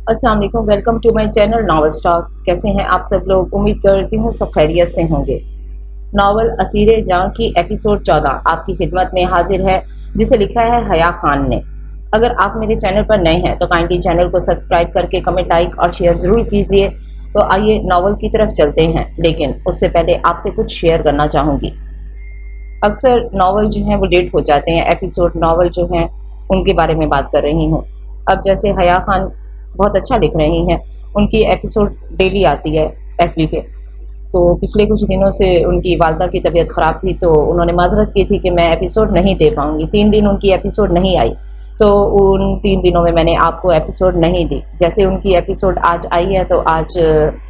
अस्सलाम वालेकुम, welcome to my channel novel stock. कैसे हैं आप सब लोग? उम्मीद करती हूँ सब खैरियत से होंगे। नावल असीरे जां की एपिसोड 14 आपकी खिदमत में हाजिर है, जिसे लिखा है हया खान ने। अगर आप मेरे चैनल पर नए हैं तो काइंडली चैनल को सब्सक्राइब करके कमेंट, लाइक और शेयर ज़रूर कीजिए। तो आइए नावल की तरफ चलते हैं, लेकिन उससे पहले आपसे कुछ शेयर करना चाहूँगी। अक्सर नावल जो हैं वो लेट हो जाते हैं, एपिसोड नावल जो हैं उनके बारे में बात कर रही हूँ। अब जैसे हया खान बहुत अच्छा लिख रही हैं, उनकी एपिसोड डेली आती है एफबी पे। तो पिछले कुछ दिनों से उनकी वालदा की तबीयत ख़राब थी, तो उन्होंने माज़रत की थी कि मैं एपिसोड नहीं दे पाऊँगी। 3 दिन उनकी एपिसोड नहीं आई, तो उन 3 दिनों में मैंने आपको एपिसोड नहीं दी। जैसे उनकी एपिसोड आज आई है तो आज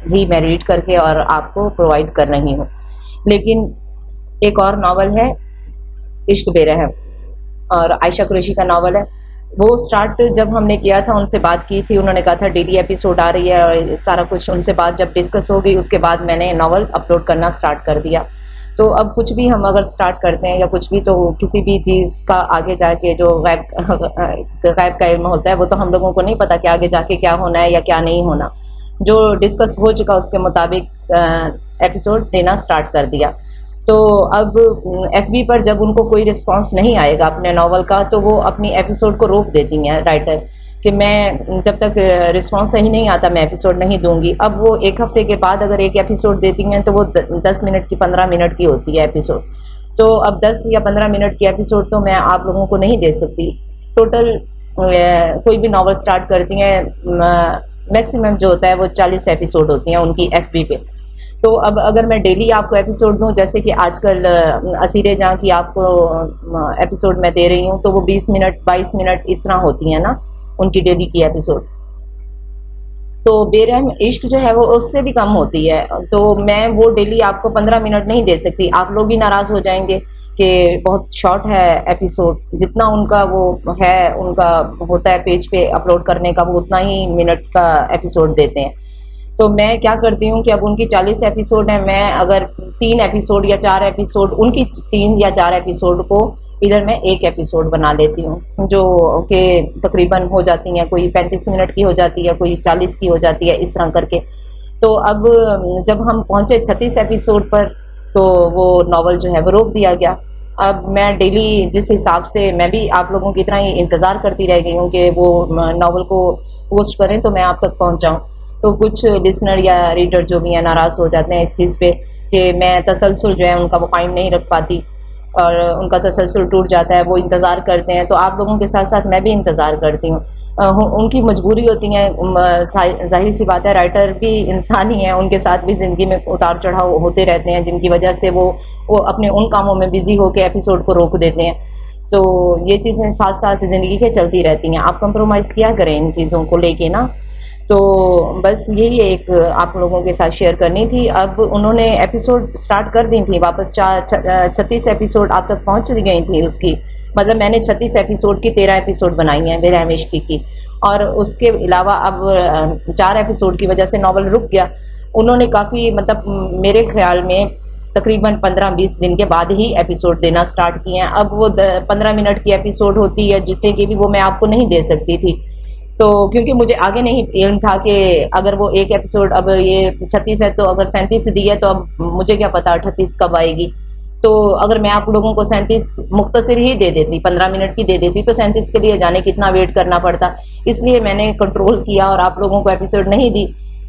ही मैं रीड करके और आपको प्रोवाइड कर रही हूँ। लेकिन एक और नावल है इश्क बेरहम, और आयशा कुरैशी का नावल है। वो स्टार्ट जब हमने किया था, उनसे बात की थी, उन्होंने कहा था डेली एपिसोड आ रही है और सारा कुछ उनसे बात जब डिस्कस हो गई, उसके बाद मैंने नावल अपलोड करना स्टार्ट कर दिया। तो अब कुछ भी हम अगर स्टार्ट करते हैं या कुछ भी, तो किसी भी चीज़ का आगे जाके जो गैब का इल्म होता है वो तो हम लोगों को नहीं पता कि आगे जाके क्या होना है या क्या नहीं होना। जो डिस्कस हो चुका उसके मुताबिक एपिसोड देना स्टार्ट कर दिया। तो अब एफबी पर जब उनको कोई रिस्पांस नहीं आएगा अपने नावल का, तो वो अपनी एपिसोड को रोक देती हैं राइटर, कि मैं जब तक रिस्पांस सही नहीं आता मैं एपिसोड नहीं दूंगी। अब वो एक हफ्ते के बाद अगर एक एपिसोड देती हैं तो वो 10 मिनट की 15 मिनट की होती है एपिसोड। तो अब 10 या 15 मिनट की एपिसोड तो मैं आप लोगों को नहीं दे सकती। टोटल कोई भी नावल स्टार्ट करती हैं, मैक्सिमम जो होता है वो 40 एपिसोड होती हैं उनकी एफबी पे। तो अब अगर मैं डेली आपको एपिसोड दूं, जैसे कि आजकल असीरे जहाँ की आपको एपिसोड मैं दे रही हूँ, तो वो 20 मिनट 22 मिनट इस तरह होती हैं ना उनकी डेली की एपिसोड। तो बेरहम इश्क जो है वो उससे भी कम होती है, तो मैं वो डेली आपको 15 मिनट नहीं दे सकती। आप लोग भी नाराज़ हो जाएंगे कि बहुत शॉर्ट है एपिसोड, जितना उनका वो है उनका होता है पेज पे अपलोड करने का, वो उतना ही मिनट का एपिसोड देते हैं। तो मैं क्या करती हूँ कि अब उनकी 40 एपिसोड है, मैं अगर 3 एपिसोड या 4 एपिसोड, उनकी 3 या 4 एपिसोड को इधर मैं एक एपिसोड बना लेती हूँ, जो कि तकरीबन हो जाती हैं, कोई 35 मिनट की हो जाती है, कोई 40 की हो जाती है, इस तरह करके। तो अब जब हम पहुँचे 36 एपिसोड पर, तो वो नावल जो है वो रोक दिया गया। अब मैं डेली जिस हिसाब से मैं भी आप लोगों की तरह ही इंतज़ार करती रह गई हूँ कि वो नावल को पोस्ट करें तो मैं आप तक पहुँच जाऊँ। तो कुछ लिसनर या रीडर जो भी हैं नाराज़ हो जाते हैं इस चीज़ पे कि मैं तसलसल जो है उनका वो कायम नहीं रख पाती, और उनका तसलसल टूट जाता है, वो इंतज़ार करते हैं। तो आप लोगों के साथ साथ मैं भी इंतज़ार करती हूँ। उनकी मजबूरी होती है, ज़ाहिर सी बात है, राइटर भी इंसान ही है, उनके साथ भी ज़िंदगी में उतार चढ़ाव होते रहते हैं, जिनकी वजह से वो अपने उन कामों में बिज़ी होकर एपिसोड को रोक देते हैं। तो ये चीज़ें साथ साथ ज़िंदगी के चलती रहती हैं। आप कंप्रोमाइज़ किया करें इन चीज़ों को लेके ना। तो बस यही एक आप लोगों के साथ शेयर करनी थी। अब उन्होंने एपिसोड स्टार्ट कर दी थी वापस, 36 एपिसोड आप तक पहुंच गई थी उसकी। मतलब मैंने 36 एपिसोड की 13 एपिसोड बनाई हैं बेरहम इश्क की, और उसके अलावा अब 4 एपिसोड की वजह से नावल रुक गया। उन्होंने काफ़ी मतलब मेरे ख्याल में तकरीबन 15-20 दिन के बाद ही एपिसोड देना स्टार्ट किए हैं। अब वो 15 मिनट की एपिसोड होती है, जितने की भी, वो मैं आपको नहीं दे सकती थी। तो क्योंकि मुझे आगे नहीं इल्म था कि अगर वो एक एपिसोड, अब ये 36 है तो अगर 37 दी है तो अब मुझे क्या पता 38 कब आएगी। तो अगर मैं आप लोगों को 37 मुख्तसर ही दे देती, 15 मिनट की दे देती, तो 37 के लिए जाने कितना वेट करना पड़ता। इसलिए मैंने कंट्रोल किया और आप लोगों को एपिसोड नहीं दी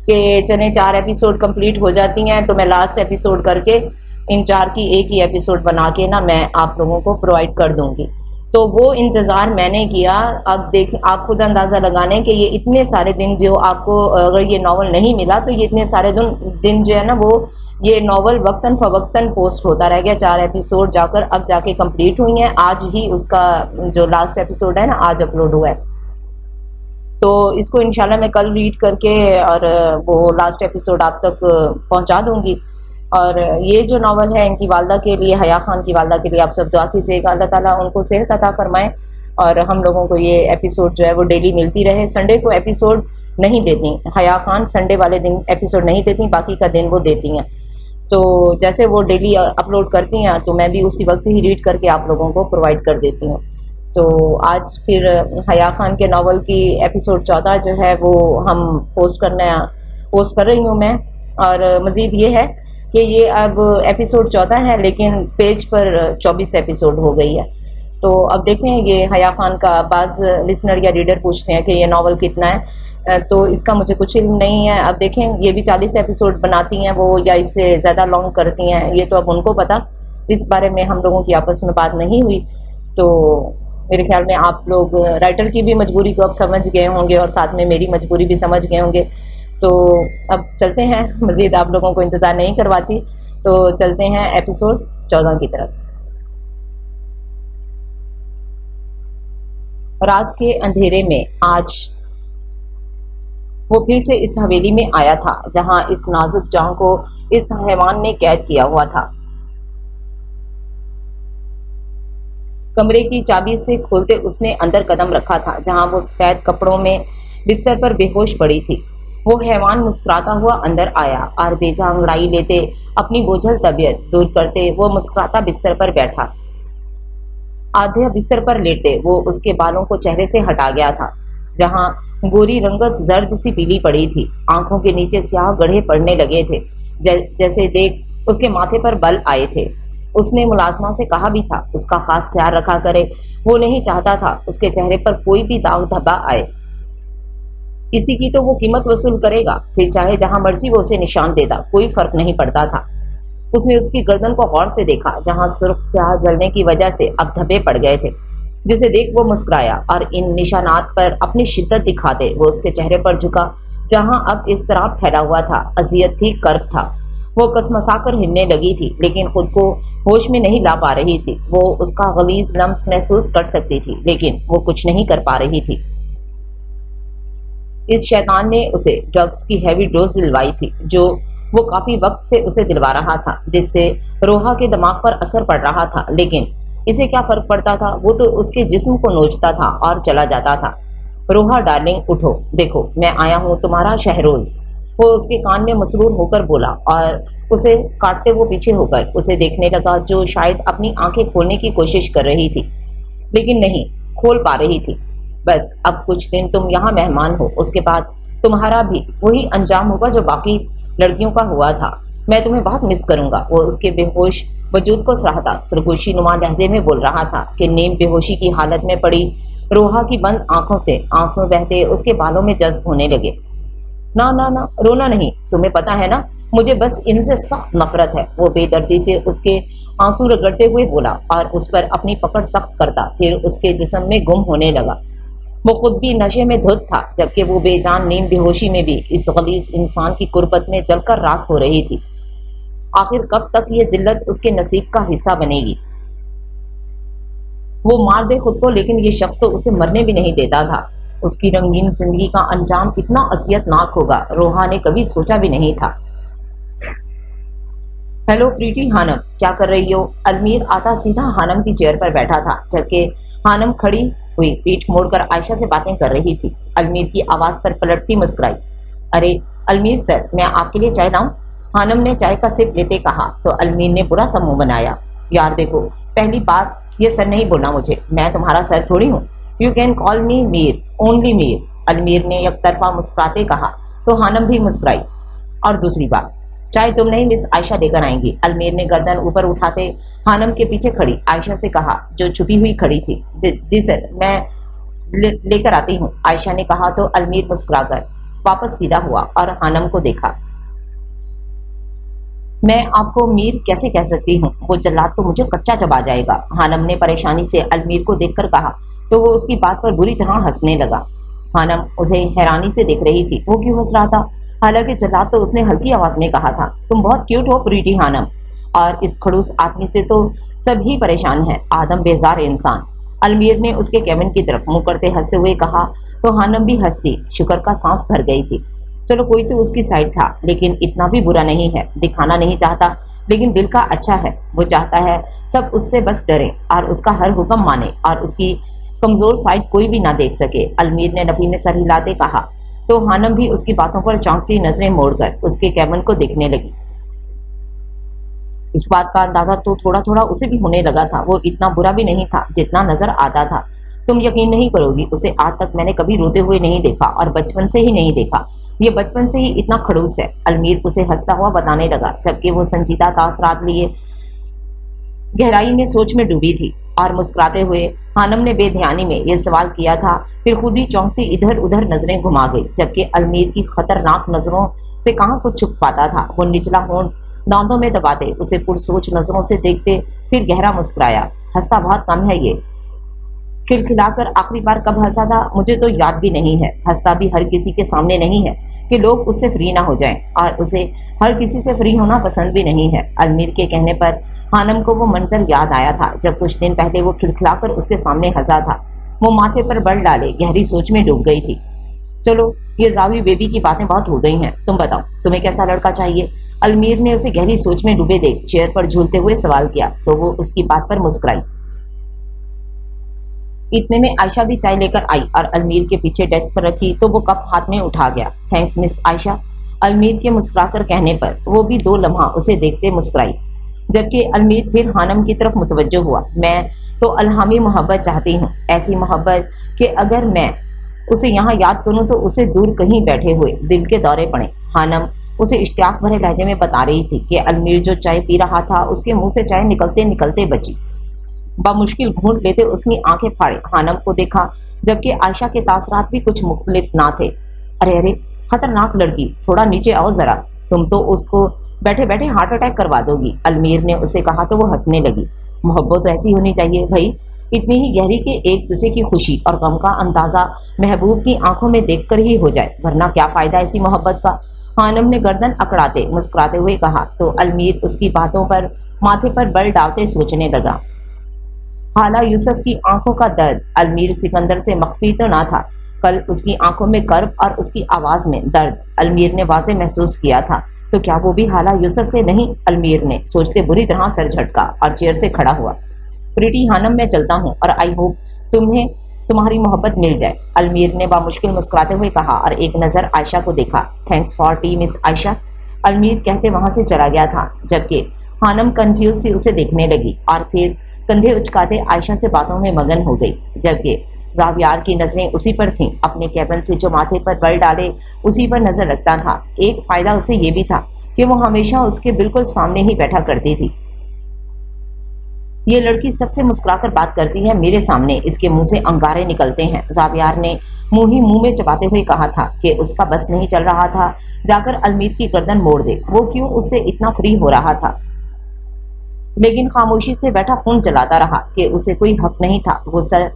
कि चले 4 एपिसोड कंप्लीट हो जाती हैं तो मैं लास्ट एपिसोड करके इन 4 की एक ही एपिसोड बना के ना मैं आप लोगों को प्रोवाइड कर दूँगी। तो वो इंतज़ार मैंने किया। अब देख आप खुद अंदाज़ा लगाने कि ये इतने सारे दिन जो आपको अगर ये नावल नहीं मिला, तो ये इतने सारे दिन जो है ना, वो ये नावल वक्तन फ़वक्तन पोस्ट होता रह गया। 4 एपिसोड जाकर अब जाके कंप्लीट हुई हैं। आज ही उसका जो लास्ट एपिसोड है ना, आज अपलोड हुआ है। तो इसको इंशाल्लाह मैं कल रीड करके और वो लास्ट एपिसोड आप तक पहुंचा दूंगी। और ये जो नावल है इनकी वालदा के लिए, हया खान की वालदा के लिए आप सब दुआ कीजिएगा, अल्लाह ताला उनको सेहत अता फरमाए और हम लोगों को ये एपिसोड जो है वो डेली मिलती रहे। संडे को एपिसोड नहीं देती हया खान, संडे वाले दिन एपिसोड नहीं देती, बाकी का दिन वो देती हैं। तो जैसे वो डेली अपलोड करती हैं तो मैं भी उसी वक्त ही रीड करके आप लोगों को प्रोवाइड कर देती हूँ। تو آج پھر حیا خان کے ناول کی ایپیسوڈ 14 جو ہے وہ ہم پوسٹ کر رہی ہوں میں. اور مزید یہ ہے کہ یہ اب ایپیسوڈ 14 ہے لیکن پیج پر 24 ایپیسوڈ ہو گئی ہے. تو اب دیکھیں یہ حیا خان کا بعض لسنر یا ریڈر پوچھتے ہیں کہ یہ ناول کتنا ہے، تو اس کا مجھے کچھ علم نہیں ہے. اب دیکھیں یہ بھی 40 ایپیسوڈ بناتی ہیں وہ یا اس سے زیادہ لانگ کرتی ہیں، یہ تو اب ان کو پتا. اس بارے میں ہم لوگوں کی آپس میں بات نہیں ہوئی. تو میرے خیال میں آپ لوگ رائٹر کی بھی مجبوری کو اب سمجھ گئے ہوں گے اور ساتھ میں میری مجبوری بھی سمجھ گئے ہوں گے. تو اب چلتے ہیں، مزید آپ لوگوں کو انتظار نہیں کرواتی، تو چلتے ہیں ایپیسوڈ 14 کی طرف. رات کے اندھیرے میں آج وہ پھر سے اس حویلی میں آیا تھا جہاں اس نازک جان کو اس حیوان نے قید کیا ہوا تھا. کمرے کی چابی سے کھولتے اس نے اندر قدم رکھا تھا جہاں وہ سفید کپڑوں میں بستر پر بے ہوش پڑی تھی. وہ حیوان مسکراتا ہوا اندر آیا اور بے جان انگڑائی لیتے اپنی بوجھل طبیعت دور کرتے وہ مسکراتا بستر پر بیٹھا. آدھے بستر پر لیٹے وہ اس کے بالوں کو چہرے سے ہٹا گیا تھا جہاں گوری رنگت زرد سی پیلی پڑی تھی. آنکھوں کے نیچے سیاہ گڑھے پڑنے لگے تھے جیسے دیکھ اس کے ماتھے پر بل آئے تھے. اس نے ملازمہ سے کہا بھی تھا اس کا خاص خیال رکھا کرے، وہ نہیں چاہتا تھا اس کے چہرے پر کوئی بھی داغ دھبا آئے. کسی کی تو وہ قیمت وصول کرے گا، پھر چاہے جہاں مرضی وہ اسے نشان دے دا، کوئی فرق نہیں پڑتا تھا. اس نے اس کی گردن کو غور سے دیکھا جہاں سرخ سیاہ جلنے کی وجہ سے اب دھبے پڑ گئے تھے، جسے دیکھ وہ مسکرایا اور ان نشانات پر اپنی شدت دکھاتے وہ اس کے چہرے پر جھکا جہاں اب اضطراب پھیلا ہوا تھا، اذیت تھی، کرب تھا. وہ کسمسا کر ہلنے لگی تھی لیکن خود کو ہوش میں نہیں لا پا رہی تھی. وہ اس کا غلیظ لمس محسوس کر سکتی تھی لیکن وہ کچھ نہیں کر پا رہی تھی. اس شیطان نے اسے ڈرگز کی ہیوی ڈوز دلوائی تھی جو وہ کافی وقت سے اسے دلوا رہا تھا، جس سے روحا کے دماغ پر اثر پڑ رہا تھا. لیکن اسے کیا فرق پڑتا تھا، وہ تو اس کے جسم کو نوچتا تھا اور چلا جاتا تھا. روحا ڈارلنگ اٹھو، دیکھو میں آیا ہوں تمہارا شہروز. وہ اس کے کان میں مسرور ہو کر بولا اور اسے کاٹتے وہ پیچھے ہو کر اسے دیکھنے لگا جو شاید اپنی آنکھیں کھولنے کی کوشش کر رہی تھی لیکن نہیں کھول پا رہی تھی. بس اب کچھ دن تم یہاں مہمان ہو، اس کے بعد تمہارا بھی وہی انجام ہوگا جو باقی لڑکیوں کا ہوا تھا. میں تمہیں بہت مس کروں گا. وہ اس کے بے ہوش وجود کو سراہتا سرگوشی نما لہجے میں بول رہا تھا کہ نیم بے ہوشی کی حالت میں پڑی روحا کی بند آنکھوں سے آنسو بہتے اس کے بالوں میں جذب ہونے لگے. نہ نہ نہ، رونا نہیں، تمہیں پتا ہے نا مجھے بس ان سے سخت نفرت ہے. وہ بے دردی سے اس کے آنسو رگڑتے ہوئے بولا اور اس پر اپنی پکڑ سخت کرتا پھر اس کے جسم میں گم ہونے لگا. وہ خود بھی نشے میں دھت تھا جبکہ وہ بے جان نیم بے ہوشی میں بھی اس غلیظ انسان کی قربت میں جل کر راکھ ہو رہی تھی. آخر کب تک یہ ذلت اس کے نصیب کا حصہ بنے گی؟ وہ مار دے خود کو لیکن یہ شخص تو اسے مرنے بھی نہیں دیتا تھا. اس کی رنگین زندگی کا انجام اتنا اذیت ناک ہوگا روحا نے کبھی سوچا بھی نہیں تھا. ہیلو پریٹی ہانم، کیا کر رہی ہو؟ المیر آتا سیدھا ہانم کی چیئر پر بیٹھا تھا جبکہ ہانم کھڑی ہوئی پیٹھ موڑ کر عائشہ سے باتیں کر رہی تھی. المیر کی آواز پر پلٹتی مسکرائی. ارے المیر سر، میں آپ کے لیے چائے لاؤں؟ ہانم نے چائے کا سپ لیتے کہا تو المیر نے برا سا منہ بنایا. یار دیکھو، پہلی بات یہ سر نہیں بولنا مجھے، میں تمہارا سر تھوڑی ہوں. You can call me Mir, only Mir, Almir نے یک طرفہ مسکراتے کہا تو ہانم بھی مسکرائی. اور دوسری بات، چائے تم نہیں مس عائشہ لے کر آئیں گی. المیر نے گردن اوپر اٹھاتے ہانم کے پیچھے کھڑی عائشہ سے کہا جو چھپی ہوئی کھڑی تھی. جی سر، میں لے کر آتی ہوں، عائشہ نے کہا تو المیر مسکرا کر واپس سیدھا ہوا اور ہانم کو دیکھا. میں آپ کو میر کیسے کہہ سکتی ہوں؟ وہ جلاد تو مجھے کچا چبا جائے گا، ہانم نے پریشانی سے المیر کو دیکھ کر کہا تو وہ اس کی بات پر بری طرح ہنسنے لگا. ہانم اسے حیرانی سے دیکھ رہی تھی. وہ کیوں ہنس رہا تھا؟ حالانکہ جلاد تو اس نے ہلکی آواز میں کہا تھا تم بہت کیوٹ ہو پریٹی ہانم. اور اس کھڑوس آدمی سے تو سب ہی پریشان ہے، آدم بیزار انسان. المیر نے اس کے کیبن کی طرف منہ کرتے ہنستے ہوئے کہا تو ہانم بھی ہنس دی. شکر کا سانس بھر گئی تھی. چلو کوئی تو اس کی سائڈ تھا لیکن اتنا بھی برا نہیں ہے. دکھانا نہیں چاہتا لیکن دل کا اچھا ہے. وہ چاہتا ہے سب اس سے بس ڈرے اور اس کا ہر حکم مانے اور اس کی کمزور سائڈ کوئی بھی نہ دیکھ سکے. المیر نے نفی میں سر ہلاتے کہا تو ہانم بھی اس کی باتوں پر چونکتی نظریں موڑ کر اس کے کیبن کو دیکھنے لگی. اس بات کا اندازہ تو تھوڑا تھوڑا اسے بھی ہونے لگا تھا. وہ اتنا برا بھی نہیں تھا جتنا نظر آتا تھا. तुम यकीन नहीं करोगी, उसे आज तक मैंने कभी रोते हुए नहीं देखा और बचपन से ही नहीं देखा। ये बचपन से ही इतना खड़ूस है। अलमीर उसे हंसता हुआ बताने लगा, जबकि वो संजीदा तासरात लिए गहराई में सोच में डूबी थी। और मुस्कुराते हुए हानम ने बेध्यानी में यह सवाल किया था, फिर खुद ही चौंकती इधर उधर नजरें घुमा गई, जबकि अलमीर की खतरनाक नजरों से कहाँ कुछ छुप पाता था। वो निचला होंठ दांतों में दबाते उसे पुरसोच नजरों से देखते, फिर गहरा मुस्कुराया। हंसता बहुत कम है ये। खिलखिलाकर आखिरी बार कब हंसा था मुझे तो याद भी नहीं है। हंसता भी हर किसी के सामने नहीं है कि लोग उससे फ्री ना हो जाएं, और उसे हर किसी से फ्री होना पसंद भी नहीं है। अलमीर के कहने पर हानम को वो मंजर याद आया था जब कुछ दिन पहले वो खिलखिलाकर उसके सामने हंसा था। वो माथे पर बल डाले गहरी सोच में डूब गई थी। चलो, ये जावी बेबी की बातें बहुत हो गई हैं, तुम बताओ तुम्हें कैसा लड़का चाहिए? अलमीर ने उसे गहरी सोच में डूबे देख चेयर पर झूलते हुए सवाल किया, तो वो उसकी बात पर मुस्कुराई। इतने में आयशा भी चाय लेकर आई और अलमीर के पीछे डेस्क पर रखी तो वो कप हाथ में उठा गया। Thanks miss Ayesha. अलमीर के मुस्कुराकर कहने पर वो भी 2 लम्हा उसे देखते मुस्कुराई, जबकि अलमीर फिर हानम की तरफ मुतवज्जो हुआ। मैं तो अलहामी मोहब्बत चाहती हूँ, ऐसी मोहब्बत कि अगर मैं उसे यहाँ याद करूँ तो उसे दूर कहीं बैठे हुए दिल के दौरे पड़े। हानम उसे इश्तियाक भरे लहजे में बता रही थी कि अलमीर जो चाय पी रहा था उसके मुंह से चाय निकलते निकलते बची। बामुश्किल घूंट लेते उसकी आंखें फाड़े हानम को देखा, जबकि आयशा के तासरात भी कुछ मुख्तलिफ ना थे। अरे अरे, खतरनाक लड़की, थोड़ा नीचे आओ जरा, तुम तो उसको बैठे बैठे हार्ट अटैक करवा दोगी। अलमीर ने उसे कहा तो वो हंसने लगी। मोहब्बत तो ऐसी होनी चाहिए भाई, इतनी ही गहरी कि एक दूसरे की खुशी और गम का अंदाजा महबूब की आंखों में देखकर ही हो जाए, वरना क्या फायदा ऐसी मोहब्बत का। हानम ने गर्दन अकड़ाते मुस्कुराते हुए कहा तो अलमीर उसकी बातों पर माथे पर बल डालते सोचने लगा। हाला यूसुफ की आंखों का दर्द अलमीर सिकंदर से मख्फी तो ना था। कल उसकी आंखों में कर्ब और उसकी आवाज में दर्द अलमीर ने वाज़े महसूस किया था, तो क्या वो भी हाला यूसुफ से नहीं? अलमीर ने सोचते बुरी तरह सर झटका और चेयर से खड़ा हुआ। प्रीटी हानम, मैं चलता हूँ और आई होप तुम्हें तुम्हारी मोहब्बत मिल जाए, अलमीर ने बामुश्किल मुस्कुराते हुए कहा और एक नजर आयशा को देखा। Thanks for tea miss Ayesha, Almir कहते वहां से चला गया था, जबकि हानम कंफ्यूज सी उसे देखने लगी और फिर कंधे उचकाते आयशा से बातों में मगन हो गई, जबकि जावियार की नजरें उसी पर थीं। अपने कैबिन से जो माथे पर बल डाले उसी पर नजर रखता था। एक फायदा उसे ये भी था कि वो हमेशा उसके बिल्कुल सामने ही बैठा करती थी। ये लड़की सबसे मुस्कुराकर बात करती है मेरे सामने, इसके मुंह से अंगारे निकलते हैं। जावियार ने मुंह ही मुंह में चबाते हुए कहा था कि उसका बस नहीं चल रहा था जाकर अलमीर की गर्दन मोड़ दे, वो क्यों उससे इतना फ्री हो रहा था। लेकिन खामोशी से बैठा खून चलाता रहा कि उसे कोई हक नहीं था। वो सर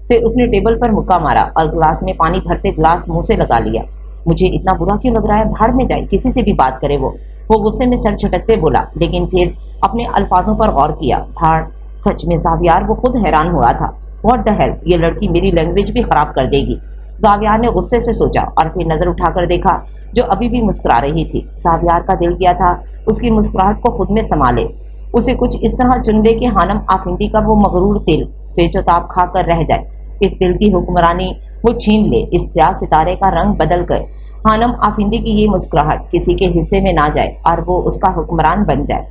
से उसने टेबल पर मुक्का मारा और ग्लास में पानी भरते ग्लास मुंह से लगा लिया। मुझे इतना बुरा क्यों लग रहा है, भाड़ में जाए, किसी से भी बात करे। वो गुस्से में सर झटकते बोला, लेकिन फिर अपने अल्फाजों पर गौर किया। भाड़, सच में जावियार, वो खुद हैरान हुआ था। व्हाट द हेल, ये लड़की मेरी लैंग्वेज भी खराब कर देगी, जावियार ने गुस्से से सोचा और फिर नजर उठाकर देखा जो अभी भी मुस्कुरा रही थी। जावियार का दिल किया था उसकी मुस्कुराहट को खुद में संभाले, उसे कुछ इस तरह चुन ले कि हानम आफिंदी का वो मगरूर दिल बेचौताब खा कर रह जाए। इस दिल की हुक्मरानी वो छीन ले, इस स्याह सितारे का रंग बदल कर हानम आफिंदी की ये मुस्कुराहट किसी के हिस्से में ना जाए और वो उसका हुक्मरान बन जाए।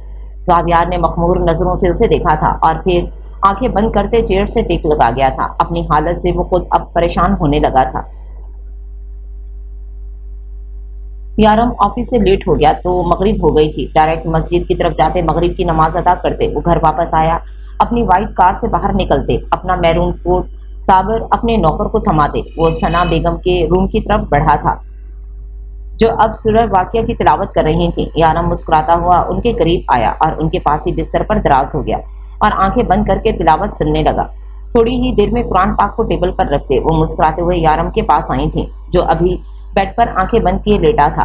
जावियार ने मखमूर नजरों से उसे देखा था और फिर आंखें बंद करते चेयर से टेक लगा गया था। अपनी हालत से वो खुद अब परेशान होने लगा था। यारम ऑफिस से लेट हो गया तो मगरिब हो गई थी। डायरेक्ट मस्जिद की तरफ जाते मगरिब की नमाज अदा करते वो घर वापस आया। अपनी वाइट कार से बाहर निकलते अपना मैरून कोट साबर अपने नौकर को थमाते वो सना बेगम के रूम की तरफ बढ़ा था, जो अब सूरह वाक़िया की तिलावत कर रही थी। यारम मुस्कुराता हुआ उनके करीब आया और उनके पास ही बिस्तर पर दराज हो गया और आंखें बंद करके तिलावत सुनने लगा। थोड़ी ही देर में कुरान पाक को टेबल पर रखते वो मुस्कुराते हुए यारम के पास आई थी, जो अभी बेड पर आंखें बंद किए लेटा था।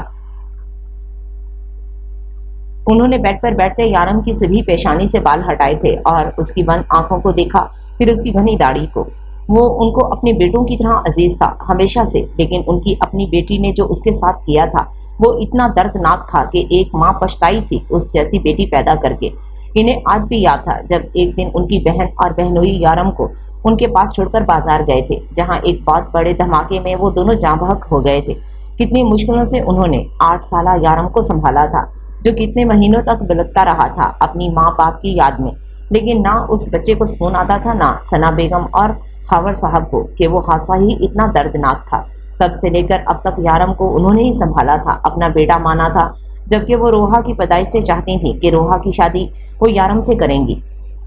उन्होंने बेड पर बैठते यारम की सभी पेशानी से बाल हटाए थे और उसकी बंद आंखों को देखा, फिर उसकी घनी दाढ़ी को। वो उनको अपने बेटों की तरह अजीज था हमेशा से, लेकिन उनकी अपनी बेटी ने जो उसके साथ किया था वो इतना दर्दनाक था कि एक माँ पछताई थी उस जैसी बेटी पैदा करके। इन्हें आज भी याद था जब एक दिन उनकी बहन और बहनोई यारम को उनके पास छोड़कर बाजार गए थे, जहाँ एक बहुत बड़े धमाके में वो दोनों जाँ बहक हो गए थे। कितनी मुश्किलों से उन्होंने 8 साला यारम को संभाला था, जो कितने महीनों तक बिलखता रहा था अपनी माँ बाप की याद में, लेकिन ना उस बच्चे को सुकून आता था, ना सना बेगम और खावर साहब को कि वो हादसा ही इतना दर्दनाक था। तब से लेकर अब तक यारम को उन्होंने ही संभाला था, अपना बेटा माना था, जबकि वो रोहा की पैदाइश से चाहती थी कि रोहा की शादी वो यारम से करेंगी।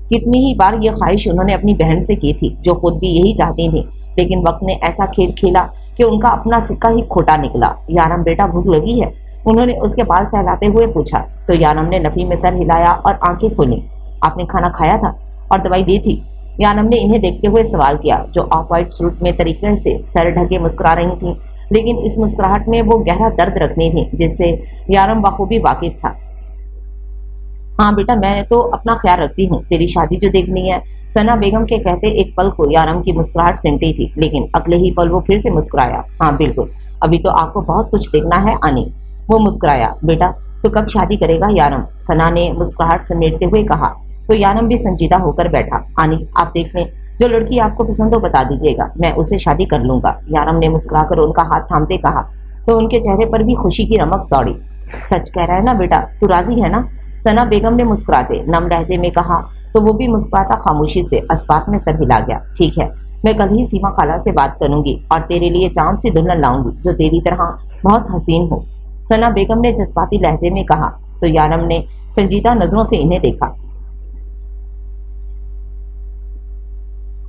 कितनी ही बार ये ख्वाहिश उन्होंने अपनी बहन से की थी, जो खुद भी यही चाहती थी, लेकिन वक्त ने ऐसा खेल खेला कि उनका अपना सिक्का ही खोटा निकला। यारम बेटा भूख लगी है? उन्होंने उसके बाल सहलाते हुए पूछा तो यारम ने नफी में सर हिलाया और आंखें खोली। आपने खाना खाया था और दवाई दी थी? यारम ने इन्हें देखते हुए सवाल किया, जो ऑफ वाइट सूट में तरीके से सर ढके मुस्कुरा रही थी, लेकिन इस मुस्कुराहट में वो गहरा दर्द रखनी थी जिससे यारम बखूबी वाकिफ था। हाँ बेटा, मैं तो अपना ख्याल रखती हूँ, तेरी शादी जो देखनी है। सना बेगम के कहते एक पल को यारम की मुस्कुराहट सिमटी थी, लेकिन अगले ही पल वो फिर से मुस्कुराया। हाँ बिल्कुल, अभी तो आपको बहुत कुछ देखना है आनी। वो मुस्कुराया। बेटा तो कब शादी करेगा यारम? सना ने मुस्कुराहट समेटते हुए कहा। तो यारम भी संजीदा होकर बैठा। आनी, आप देख लें, जो लड़की आपको पसंद हो बता दीजिएगा, मैं उसे शादी कर लूंगा। यारम ने मुस्कुराकर उनका हाथ थामते कहा तो उनके चेहरे पर भी खुशी की रमक दौड़ी। सच कह रहा है ना बेटा, तू राजी है ना? सना बेगम ने मुस्कुराते नम लहजे में कहा तो वो भी मुस्कुराता खामोशी से अस्पात में सर हिला गया। ठीक है, मैं कल ही सीमा खाला से बात करूंगी और तेरे लिए चांद सी दुल्हन लाऊंगी जो तेरी तरह बहुत हसीन हो। सना बेगम ने जज्बाती लहजे में कहा तो यारम ने संजीदा नजरों से इन्हें देखा।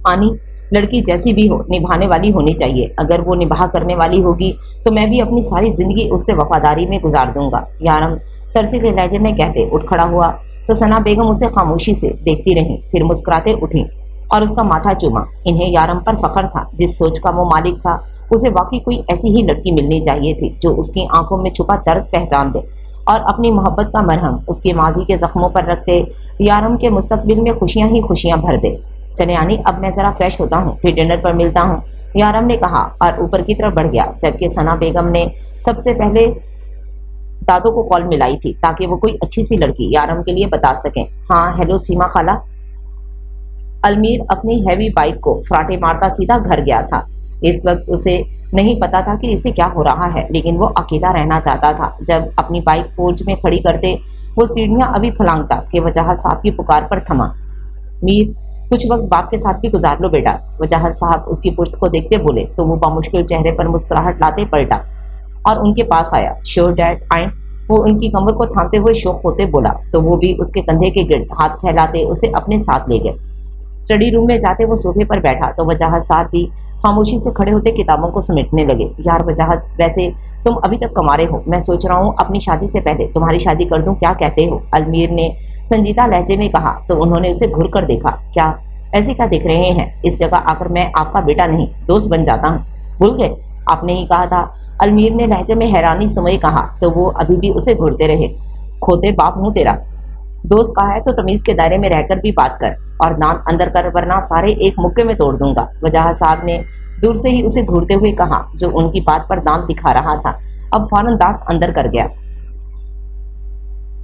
आनी, लड़की जैसी भी हो निभाने वाली होनी चाहिए। अगर वो निभा करने वाली होगी तो मैं भी अपनी सारी जिंदगी उससे वफादारी में गुजार दूंगा। यारम सरसी के लहजे में कहते उठ खड़ा हुआ तो सना बेगम उसे खामोशी से देखती रही, फिर मुस्कुराते उठी और उसका माथा चूमा। इन्हें यारम पर फख्र था। जिस सोच का वो मालिक था, उसे वाकई कोई ऐसी ही लड़की मिलनी चाहिए थी जो उसकी आंखों में छुपा दर्द पहचान दे और अपनी मोहब्बत का मरहम उसके माजी के जख्मों पर रखते यारम के मुस्तकबिल में खुशियां ही खुशियां भर दे। चले आनी, अब मैं जरा फ्रेश होता हूँ, फिर डिनर पर मिलता हूँ, यारम ने कहा और ऊपर की तरफ बढ़ गया, जबकि सना बेगम ने सबसे पहले दादो को कॉल मिलाई थी ताकि वो कोई अच्छी सी लड़की यारम के लिए बता सकें। हाँ हेलो सीमा खाला। अलमीर अपनी हैवी बाइक को फराटे मारता सीधा घर गया था। इस वक्त उसे नहीं पता था कि इसे क्या हो रहा है, लेकिन वो अकेला रहना चाहता था। जब अपनी बाइक पोर्च में खड़ी करते वो सीढ़ियां अभी फलांगता कि वजाहत साहब की पुकार पर थमा। मीर, कुछ वक्त बाप के साथ भी गुजार लो बेटा। वजाहत साहब उसकी पुश्त को देखते बोले तो वो बामुश्किल चेहरे पर मुस्कुराहट लाते पलटा और उनके पास आया। श्योर डैड, आए। वो उनकी कमर को थामते हुए शौक होते बोला तो वो भी उसके कंधे के गिर्द हाथ फैलाते उसे अपने साथ ले गए। स्टडी रूम में जाते वो सोफे पर बैठा तो वजाहत साहब भी खामोशी से खड़े होते किताबों को समेटने लगे। यार वजाहत, वैसे तुम अभी तक कमा रहे हो, मैं सोच रहा हूँ अपनी शादी से पहले तुम्हारी शादी कर दूं, क्या कहते हो? अलमीर ने संजीदा लहजे में कहा तो उन्होंने उसे घूर कर देखा। क्या ऐसे क्या देख रहे हैं? इस जगह आकर मैं आपका बेटा नहीं दोस्त बन जाता हूँ, भूल गए? आपने ही कहा था। अलमीर ने लहजे में हैरानी समझ कहा तो वो अभी भी उसे घूरते रहे। खोते बाप हूँ तेरा, दोस्त कहा है तो तमीज के दायरे में रहकर भी बात कर और दांत अंदर कर, वरना सारे एक मुक्के में तोड़ दूंगा। वजाहत साहब ने दूर से ही उसे घूरते हुए कहा, जो उनकी बात पर दांत दिखा रहा था। अब फौरन दांत अंदर कर गया।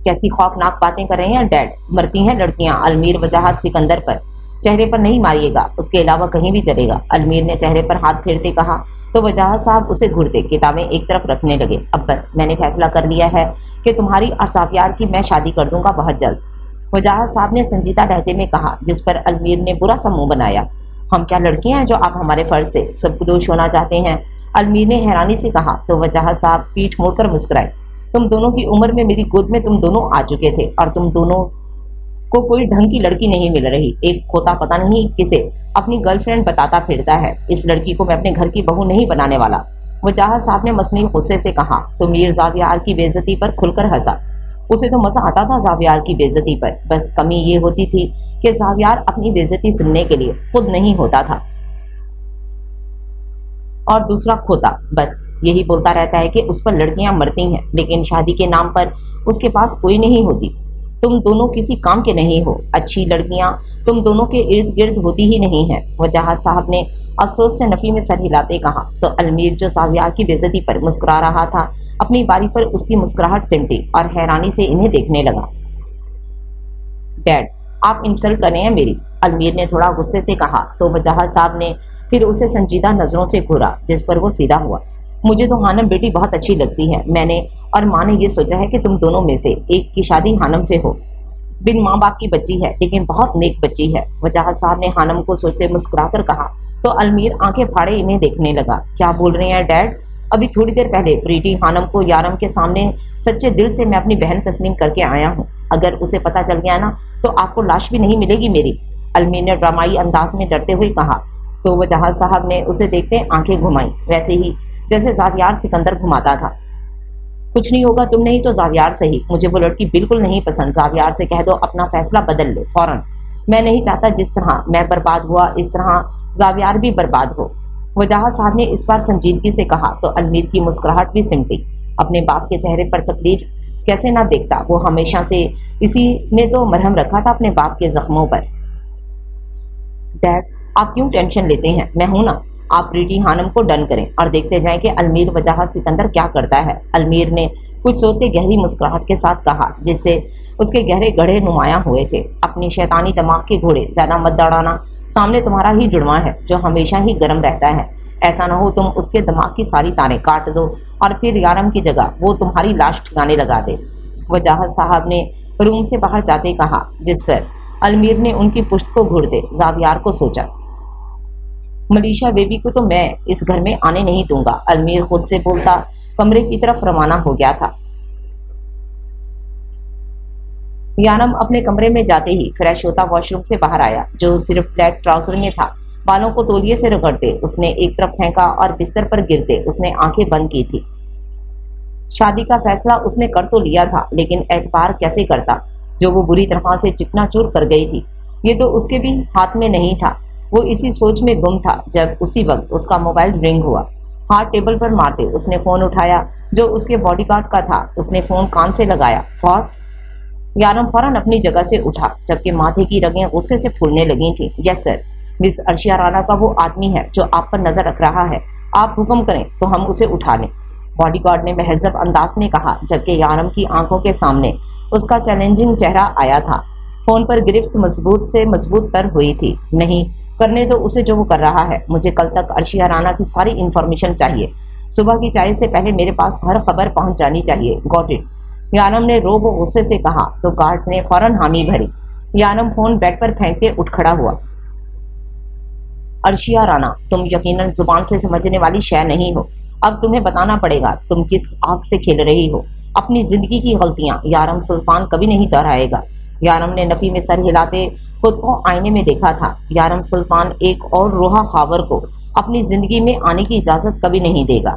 कैसी खौफनाक बातें कर रहे हैं डैड, मरती हैं लड़कियां। अलमीर वजाहत सिकंदर पर, चेहरे पर नहीं मारिएगा, उसके अलावा कहीं भी चलेगा। अलमीर ने चेहरे पर हाथ फेरते कहा तो वजाहत साहब उसे घूरते किताबें एक तरफ रखने लगे। अब बस, मैंने फैसला कर लिया है कि तुम्हारी और साफियार की मैं शादी कर दूंगा बहुत जल्द। वजाहत साहब ने संजीदा लहजे में कहा, जिस पर अलमीर ने बुरा सा मुंह बनाया। हम क्या लड़कियां हैं जो आप हमारे फर्ज से सबकुदोश होना चाहते हैं? अलमीर ने हैरानी से कहा तो वजाहत साहब पीठ मोड़कर मुस्कुराए। तुम दोनों की उम्र में मेरी गोद में तुम दोनों आ चुके थे और तुम दोनों को कोई ढंग की लड़की नहीं मिल रही। एक खोता पता नहीं किसे अपनी गर्लफ्रेंड बताता फिरता है। इस लड़की को मैं अपने घर की बहू नहीं बनाने वाला। वजाहत साहब ने मसनूई गुस्से से कहा तो मीर ज़ावियार की बेइज्जती पर खुलकर हंसा। उसे तो मजा आता था ज़ावियार की बेइज्जती पर, बस कमी ये होती थी कि ज़ावियार अपनी बेइज्जती सुनने के लिए खुद नहीं होता था और दूसरा खोता बस यही बोलता रहता है कि उस पर लड़कियां मरती हैं, लेकिन शादी के नाम पर उसके पास कोई नहीं होती। तुम दोनों किसी काम के नहीं हो। अच्छी लड़कियां तुम दोनों के इर्द गिर्द होती ही नहीं है। वजाहत साहब ने अफसोस से नफी में सर हिलाते कहा तो अलमीर, जो सावियार की बेइज्जती पर मुस्कुरा रहा था, अपनी बारी पर उसकी मुस्कुराहट सिमटी और हैरानी से इन्हें देखने लगा। डैड, आप इंसल्ट कर रहे हैं मेरी, अलमीर ने थोड़ा गुस्से से कहा तो वजाहत साहब ने फिर उसे संजीदा नजरों से घूरा, जिस पर वो सीधा हुआ। मुझे तो हानम बेटी बहुत अच्छी लगती है। मैंने और माँ ने ये सोचा है कि तुम दोनों में से एक की शादी हानम से हो। बिन माँ बाप की बच्ची है, लेकिन बहुत नेक बच्ची है। वजाहत साहब ने हानम को सोचते मुस्कुराकर कहा तो अलमीर आंखें फाड़े इन्हें देखने लगा। क्या बोल रहे हैं डैड? अभी थोड़ी देर पहले प्रीति खानम को यारम के सामने सच्चे दिल से मैं अपनी बहन तस्लीम करके आया हूँ। अगर उसे पता चल गया ना तो आपको लाश भी नहीं मिलेगी मेरी, अलमीर ने ड्रामाई अंदाज में डरते हुए कहा। तो वजह साहब ने उसे देखते आंखें घुमाई, वैसे ही जैसे जावियार सिकंदर घुमाता था। कुछ नहीं होगा, तुम नहीं तो जावियार सही, मुझे वो लड़की बिल्कुल नहीं पसंद। जावियार से कह दो अपना फैसला बदल ले फौरन। मैं नहीं चाहता जिस तरह मैं बर्बाद हुआ इस तरह जावियार भी बर्बाद हो। वजाहत साहब ने इस बार संजीदगी से कहा तो अलमीर की मुस्कुराहट भी सिमटी। अपने बाप के चेहरे पर तकलीफ कैसे ना देखता, वो हमेशा से इसी ने तो मरहम रखा था अपने बाप के जख्मों पर। डैड आप क्यों टेंशन लेते हैं, मैं हूं ना। आप प्रीति खानम को डन करें और देखते जाएं कि अलमीर वजाहत सिकंदर क्या करता है। अलमीर ने कुछ सोचते गहरी मुस्कुराहट के साथ कहा, जिससे उसके गहरे गढ़े नुमाया हुए थे। अपनी शैतानी दिमाग के घोड़े ज्यादा मत दौड़ाना, सामने तुम्हारा ही जुड़वा है जो हमेशा ही गर्म रहता है। ऐसा ना हो तुम उसके दिमाग की सारी तारें काट दो और फिर यारम की जगह वो तुम्हारी लाश ठिकाने लगा दे। वजाहत साहब ने रूम से बाहर जाते कहा, जिस पर अलमीर ने उनकी पुश्त को घूरते जावियार को सोचा, मलीशा बेबी को तो मैं इस घर में आने नहीं दूंगा। अलमीर खुद से बोलता कमरे की तरफ रवाना हो गया था। यारम अपने कमरे में जाते ही फ्रेश होता वॉशरूम से बाहर आया, जो सिर्फ फ्लैट ट्राउजर में था। बालों को तौलिए से रगड़ते उसने एक तरफ फेंका और बिस्तर पर गिरते उसने आंखें बंद की थी। शादी का फैसला उसने कर तो लिया था, लेकिन एतबार कैसे करता जो वो बुरी तरह से चिकनाचूर कर गई थी। ये तो उसके भी हाथ में नहीं था। वो इसी सोच में गुम था जब उसी वक्त उसका मोबाइल रिंग हुआ। हाथ टेबल पर मारते उसने फोन उठाया जो उसके बॉडीगार्ड का था। उसने फोन कान से लगाया। यारम फौरन अपनी जगह से उठा, जबकि माथे की रगें गुस्से से फूलने लगी थी। Yes sir, miss Arshia Rana का वो आदमी है जो आप पर नजर रख रहा है। आप हुक्म करें तो हम उसे उठा लें, बॉडीगार्ड ने महजब अंदाज में कहा, जबकि यारम की आंखों के सामने उसका चैलेंजिंग चेहरा आया था। फोन पर गिरफ्त मजबूत से मजबूत तर हुई थी। नहीं, करने दो उसे जो वो कर रहा है। मुझे कल तक अर्शिया राणा की सारी इंफॉर्मेशन चाहिए। सुबह की चाय से पहले मेरे पास हर खबर पहुंच जानी चाहिए। गॉट इट, यानम ने रोब गुस्से से कहा तो गार्ड ने फौरन हामी भरी। यानम फोन बेड पर फेंकते उठ खड़ा हुआ। अर्शिया राणा, तुम यकीनन जुबान से समझने वाली शय नहीं हो। अब तुम्हें बताना पड़ेगा तुम किस आग से खेल रही हो। अपनी जिंदगी की गलतियां यारम सुल्तान कभी नहीं दोहराएगा। यारम ने नफी में सर हिलाते खुद को आईने में देखा था। यारम सुल्तान एक और रोहा खावर को अपनी जिंदगी में आने की इजाजत कभी नहीं देगा।